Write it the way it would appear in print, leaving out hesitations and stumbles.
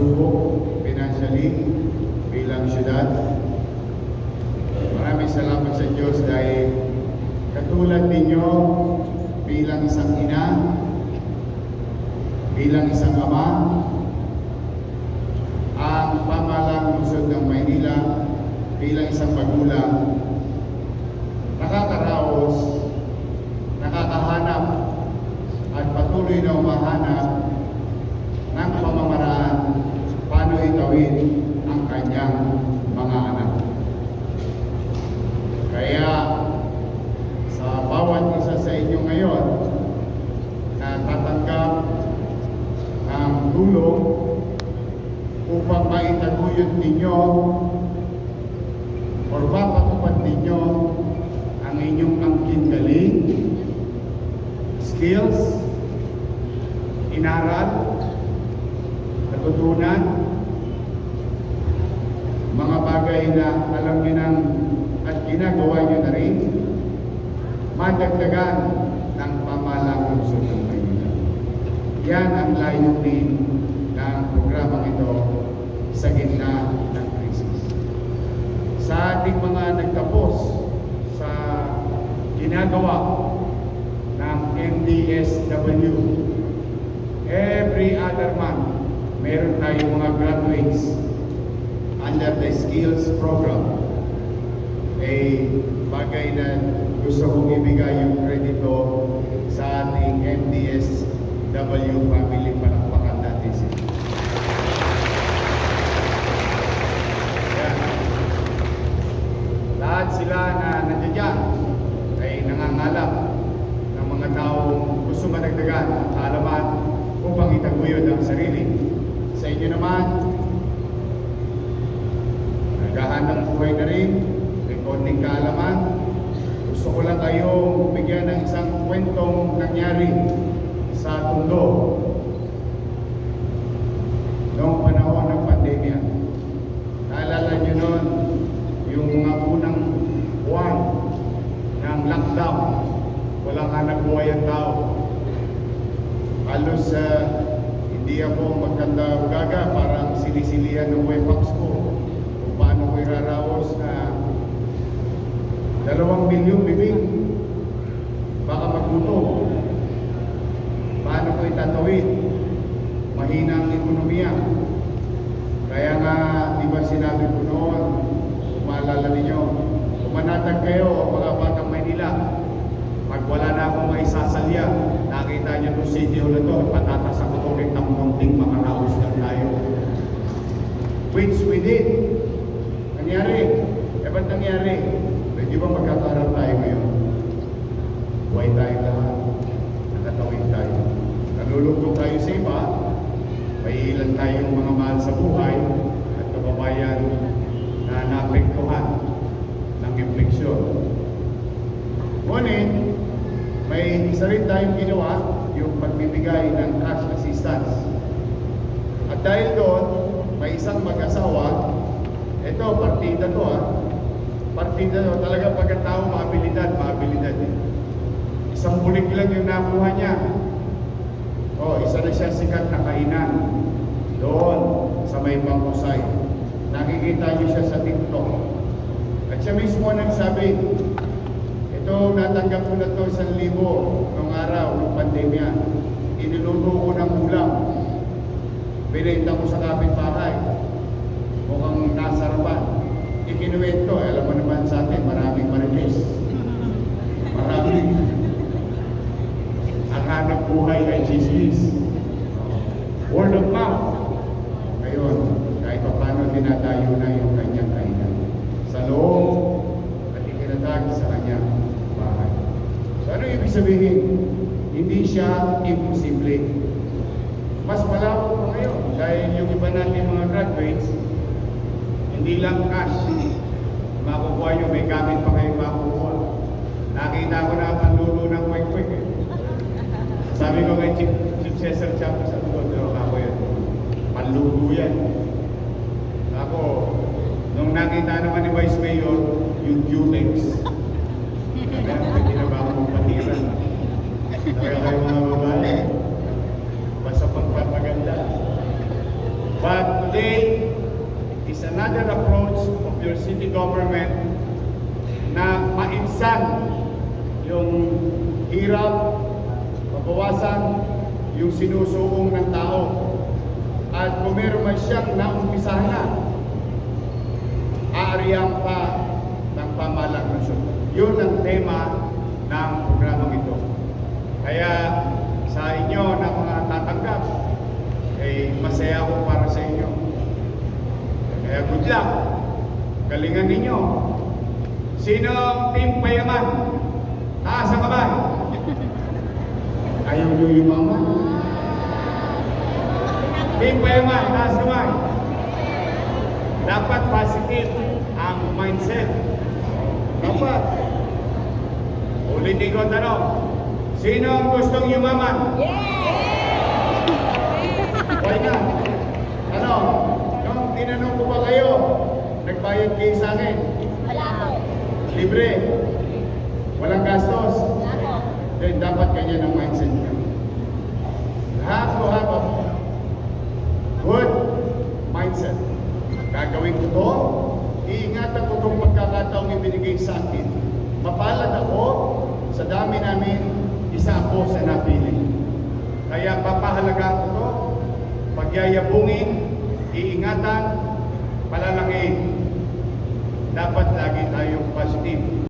pagsubok financially bilang syudad. Maraming salamat sa Diyos dahil katulad ninyo bilang isang ina, bilang isang ama, ang pamahalang lungsod ng Maynila bilang isang magulang, nakakaraos, nakakahanap at patuloy na umahanap ng pamamaraan paano itawid ang kanyang mga anak. Kaya sa bawat isa sa inyo ngayon na tatanggap ng tulong upang maitaguyod ninyo o mapatupad ninyo ang inyong angkin galing, skills, inaral, natutunan, mga bagay na alam nyo nang at ginagawa nyo na rin, madagdagan ng pamahalang lungsod ng Maynila. Yan ang layunin ng programang ito sa gitna ng krisis. Sa ating mga nagtapos sa ginagawa ng MDSW, every other month, meron tayong mga graduates under the skills program. Bagay na gusto kong ibigay yung kredito sa ating MDSW family. Palakpakan natin sila. Lahat sila na nandiyan ay nangangalap ng mga taong gusto madagdagan ang kaalaman upang itaguyod ang sarili. Sa inyo naman, naghahanap buhay na rin, may konting kaalaman. Gusto ko lang kayong bigyan ng isang kwentong nangyari sa Tondo noong panahon ng pandemya. Naalala nyo noon yung mga unang buwan ng lockdown, walang hanap buhay ang tao. Halos hindi ako magkanda-gaga, parang sinisilihan ng webpacks ko kung paano ko iraraos na 2 milyong bibig. Baka magluto. Paano ko itatawid? Mahina ang ekonomiya. Kaya nga, di ba sinabi ko noon, kung maalala ninyo, kumanatag kayo, mga batang Maynila, pag wala na akong maisasalya, nakita niyo itong city hall na ito, patatas ako ulit ng munting makaraos lang tayo. Which we did. Nangyari. Ba't nangyari? Di ba magkakaroon tayo ngayon? Buhay tayo lahat. Nakatawid tayo. Nalulugtong tayo sa iba. May ilan tayong mga mahal sa buhay at kababayan na naapektuhan ng infeksyon. Ngunit, may isa rin tayong ginawa, yung pagbibigay ng cash assistance. At dahil doon, may isang mag-asawa, ito, partida to partida to, talaga pagkatao, maabilidad eh. Isang bulig lang yung nakuha niya. Isa na siya sikat na kainan doon sa may Pangkusay. Nakikita niyo siya sa TikTok. At siya mismo nagsabi, ito, natanggap ko na ito 1,000 noong araw ng pandemya. Iniluluto ko ng ulam. Binenta ko sa kapitbahay. Mukhang nasarapan. Ikinuwento, alam mo naman sa atin, maraming marites. Maraming. Ang hanap buhay ay chismis. Word of mouth. Ngayon, kahit pa paano dinadayo na yung kanyang kainan. Sa loob at ikinatag sa kanyang bahay. So ano ibig sabihin? Hindi siya imposible. Mas malawak pa ngayon dahil yung iba natin mga graduates, hindi lang cash. Makukuha nyo, may gamit pa kayong makukuha. Nakita ko na panlulo ng kwek-kwek Sabi ko kay Chief Cesar Chapo sa Tondo, ako yan. Panlulo yan. Ako, nung nakita naman ni Vice Mayor, yung Dutex. Kaya pwede na ba ako magpatiran? Kaya kayo mga babae, basta pagpapaganda. But day is another approach of your city government na maibsan yung hirap, mabawasan yung sinusuong ng tao. At kung meron man siyang naumpisahan na, aariyan pa ng pamahalang nasyon. Yun ang tema ng programang ito. Kaya sa inyo na mga tatanggap, masaya ako para sa inyo. Kaya good luck. Galingan ninyo. Sino ang team payaman? Taas ang kamay. Ayaw nyo yumaman. Team payaman, taas ang kamay. Dapat positive ang mindset. Dapat. Ulitin ko ang tanong. Sino ang gustong yumaman? Why not? Ano? Nung tinanong ko ba kayo, nagbayad kayo sa akin? Wala po. Libre? Walang gastos? Wala po. Then dapat ganyan ang mindset nyo. Have to have a good mindset. Gagawin ko to, iingatan ko itong pagkakataong ibinigay sa akin. Mapalad ako, sa dami namin, isa ako sa napili. Kaya papahalagaan ko to, pagyayabungin, iingatan, palalakiin. Dapat lagi tayong positive.